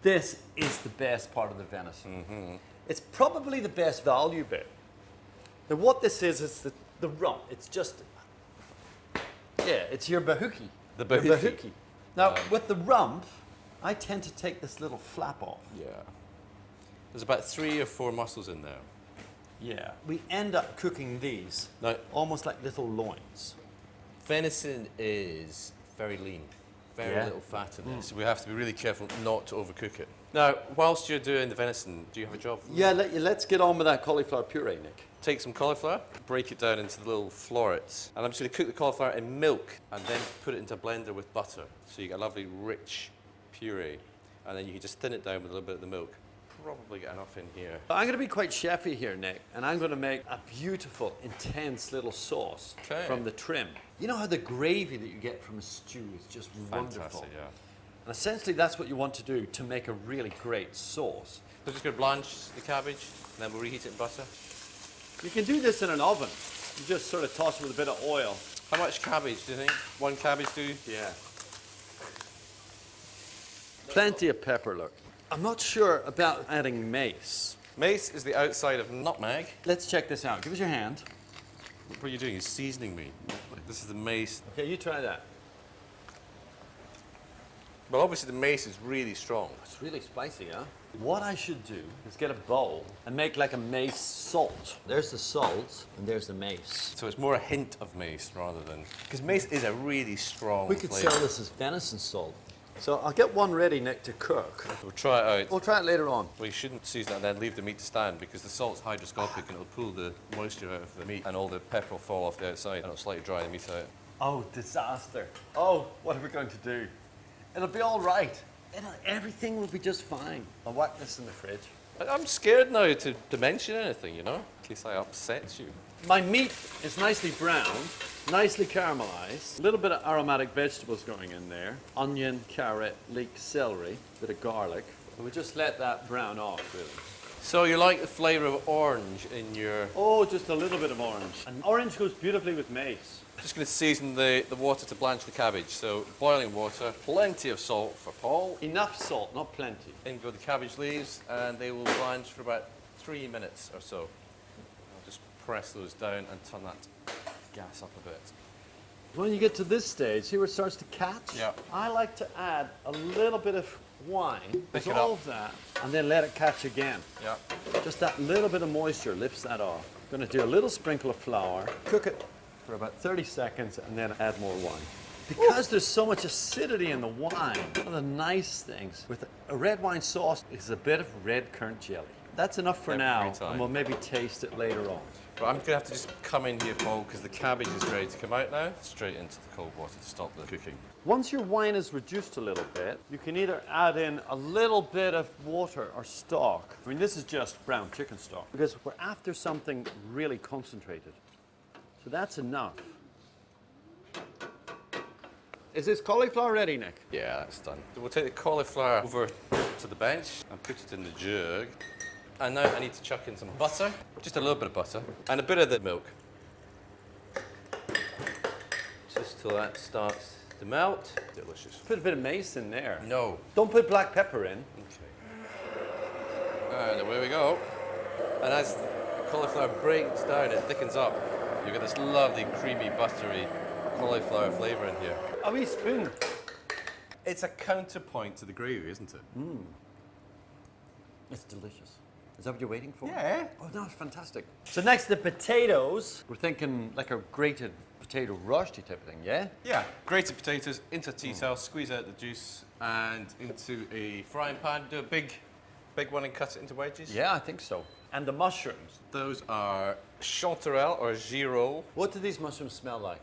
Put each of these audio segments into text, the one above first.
This is the best part of the venison. It's probably the best value bit. Now what this is the rump. It's just, yeah, it's your bahuki. The Your bahuki. Now with the rump, I tend to take this little flap off. Yeah. There's about 3 or 4 muscles in there. Yeah. We end up cooking these Now, almost like little loins. venison is very lean, very Yeah. little fat in it, so we have to be really careful not to overcook it. Now, whilst you're doing the venison, do you have a job? Yeah, let's get on with that cauliflower puree, Nick. Take some cauliflower, break it down into the little florets, and I'm just going to cook the cauliflower in milk and then put it into a blender with butter. So you get a lovely rich puree, and then you can just thin it down with a little bit of the milk. Probably get enough in here. I'm going to be quite chefy here, Nick, and I'm going to make a beautiful, intense little sauce from the trim. You know how the gravy that you get from a stew is just wonderful? Fantastic, yeah. And essentially that's what you want to do to make a really great sauce. So just going to blanch the cabbage, and then we'll reheat it in butter. You can do this in an oven. You just sort of toss it with a bit of oil. How much cabbage do you think? 1 cabbage do? Yeah. Plenty of pepper, look. I'm not sure about adding mace. Mace is the outside of nutmeg. Let's check this out. Give us your hand. What are you doing? You're seasoning me. This is the mace. Okay, you try that. Well, obviously the mace is really strong. It's really spicy, huh? What I should do is get a bowl and make like a mace salt. There's the salt and there's the mace. So it's more a hint of mace rather than... Because mace is a really strong We could flavour. sell this as venison salt. So I'll get one ready, Nick, to cook. We'll try it out. We'll try it later on. We shouldn't season it and then leave the meat to stand because the salt's hygroscopic and it'll pull the moisture out of the meat and all the pepper will fall off the outside and it'll slightly dry the meat out. Oh, disaster. Oh, what are we going to do? It'll be all right. Everything will be just fine. I'll whack this in the fridge. I'm scared now to mention anything, you know, in case I upset you. My meat is nicely browned, nicely caramelized. A little bit of aromatic vegetables going in there. Onion, carrot, leek, celery, bit of garlic. And we just let that brown off, really. So you like the flavour of orange in your... Oh, just a little bit of orange. And orange goes beautifully with mace. Just going to season the water to blanch the cabbage. So boiling water, plenty of salt for Paul. Enough salt, not plenty. In go the cabbage leaves and they will blanch for about 3 minutes or so. I'll just press those down and turn that gas up a bit. When you get to this stage, see where it starts to catch? Yeah. I like to add a little bit of wine, Pick it dissolve that, and then let it catch again. Yeah. Just that little bit of moisture lifts that off. Going to do a little sprinkle of flour, cook it for about 30 seconds, and then add more wine. Because there's so much acidity in the wine, one of the nice things with a red wine sauce is a bit of red currant jelly. That's enough for now, and we'll maybe taste it later on. But I'm going to have to just come in here, Paul, because the cabbage is ready to come out now. Straight into the cold water to stop the cooking. Once your wine is reduced a little bit, you can either add in a little bit of water or stock. I mean, this is just brown chicken stock, because we're after something really concentrated. So that's enough. Is this cauliflower ready, Nick? Yeah, that's done. So we'll take the cauliflower over to the bench and put it in the jug. And now I need to chuck in some butter, just a little bit of butter, and a bit of the milk. Just till that starts to melt. Delicious. Put a bit of mace in there. No. Don't put black pepper in. Okay. And away we go. And as the cauliflower breaks down, it thickens up. You get this lovely, creamy, buttery cauliflower flavour in here. A wee spoon. It's a counterpoint to the gravy, isn't it? It's delicious. Is that what you're waiting for? Yeah. Oh, no, it's fantastic. So next, the potatoes. We're thinking like a grated potato Rosti type of thing, yeah? Yeah. Grated potatoes into a tea towel, squeeze out the juice, and into a frying pan. Do a big one and cut it into wedges. Yeah, I think so. And the mushrooms. Those are chanterelles or girolles. What do these mushrooms smell like?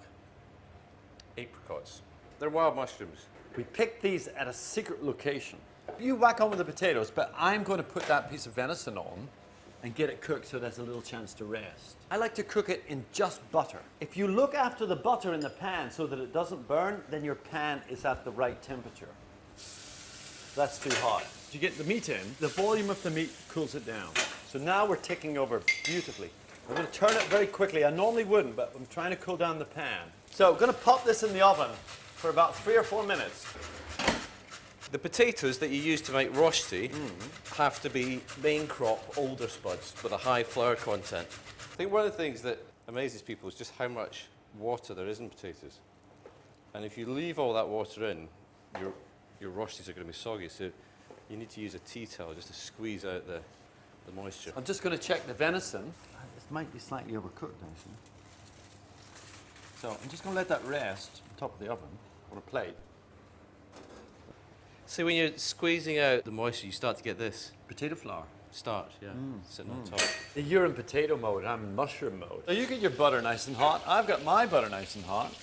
Apricots. They're wild mushrooms. We picked these at a secret location. You whack on with the potatoes, but I'm going to put that piece of venison on and get it cooked so there's a little chance to rest. I like to cook it in just butter. If you look after the butter in the pan so that it doesn't burn, then your pan is at the right temperature. That's too hot. You get the meat in, the volume of the meat cools it down. So now we're ticking over beautifully. I'm going to turn it very quickly. I normally wouldn't, but I'm trying to cool down the pan. So I'm going to pop this in the oven for about 3 or 4 minutes. The potatoes that you use to make rosti have to be main crop older spuds with a high flour content. I think one of the things that amazes people is just how much water there is in potatoes. And if you leave all that water in, your rostis are going to be soggy. So you need to use a tea towel just to squeeze out the moisture. I'm just going to check the venison. It might be slightly overcooked, actually. So I'm just going to let that rest on top of the oven on a plate. See, when you're squeezing out the moisture, you start to get this Potato flour. starch, sitting on top. You're in potato mode, I'm in mushroom mode. So you get your butter nice and hot. I've got my butter nice and hot.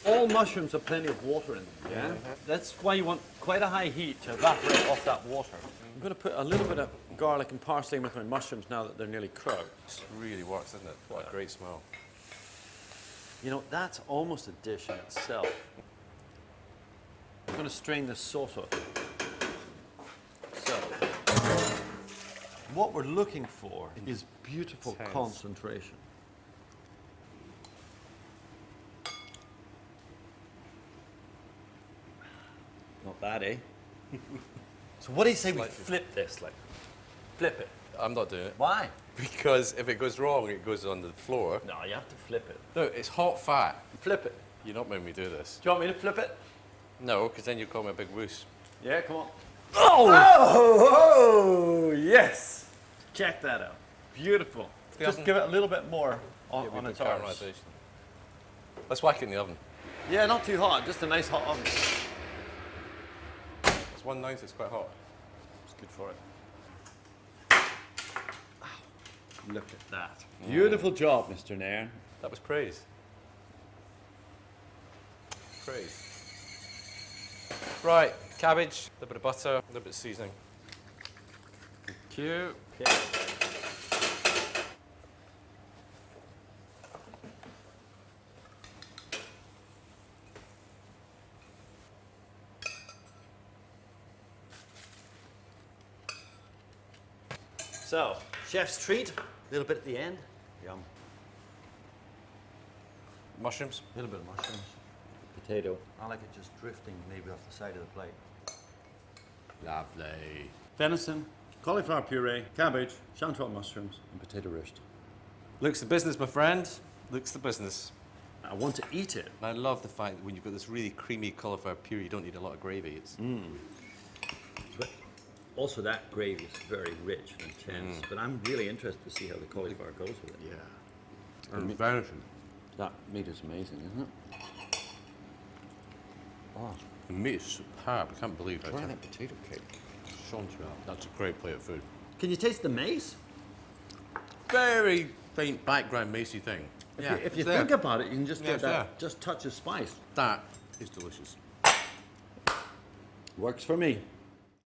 All mushrooms have plenty of water in them, yeah? That's why you want quite a high heat to evaporate off that water. I'm going to put a little bit of garlic and parsley with my mushrooms now that they're nearly cooked. This really works, doesn't it? What a great smell. You know, that's almost a dish in itself. I'm going to strain this sauce off. So, what we're looking for is beautiful Intense. concentration. Not bad, eh? So what do you say we flip this, like? Flip it. I'm not doing it. Why? Because if it goes wrong, it goes on the floor. No, you have to flip it. No, it's hot fat. Flip it. You're not making me do this. Do you want me to flip it? No, because then you call me a big woos. Yeah, come on. Oh, yes. Check that out. Beautiful. Just give it a little bit more on its arse. Caramelization. Let's whack it in the oven. Yeah, not too hot, just a nice hot oven. It's 190, it's quite hot. It's good for it. Look at that. Beautiful job, Mr. Nairn. That was praise. Praise. Right, cabbage, a little bit of butter, a little bit of seasoning. Cute. Okay. So, chef's treat, a little bit at the end. Yum. Mushrooms. A little bit of mushrooms. Potato. I like it just drifting maybe off the side of the plate. Lovely. Venison, cauliflower puree, cabbage, chanterelle mushrooms, and potato roast. Looks the business, my friend. Looks the business. I want to eat it. And I love the fact that when you've got this really creamy cauliflower puree, you don't need a lot of gravy. It's But also that gravy is very rich and intense. But I'm really interested to see how the cauliflower goes with it. yeah. And venison. That meat is amazing, isn't it? Oh, The meat is superb. I can't believe it. try that potato cake. Chanterelle. That's a great plate of food. Can you taste the mace? Very faint background macey thing. If you it's there. think about it, you can just Yeah, get it's that, there. just touch of spice. That is delicious. Works for me.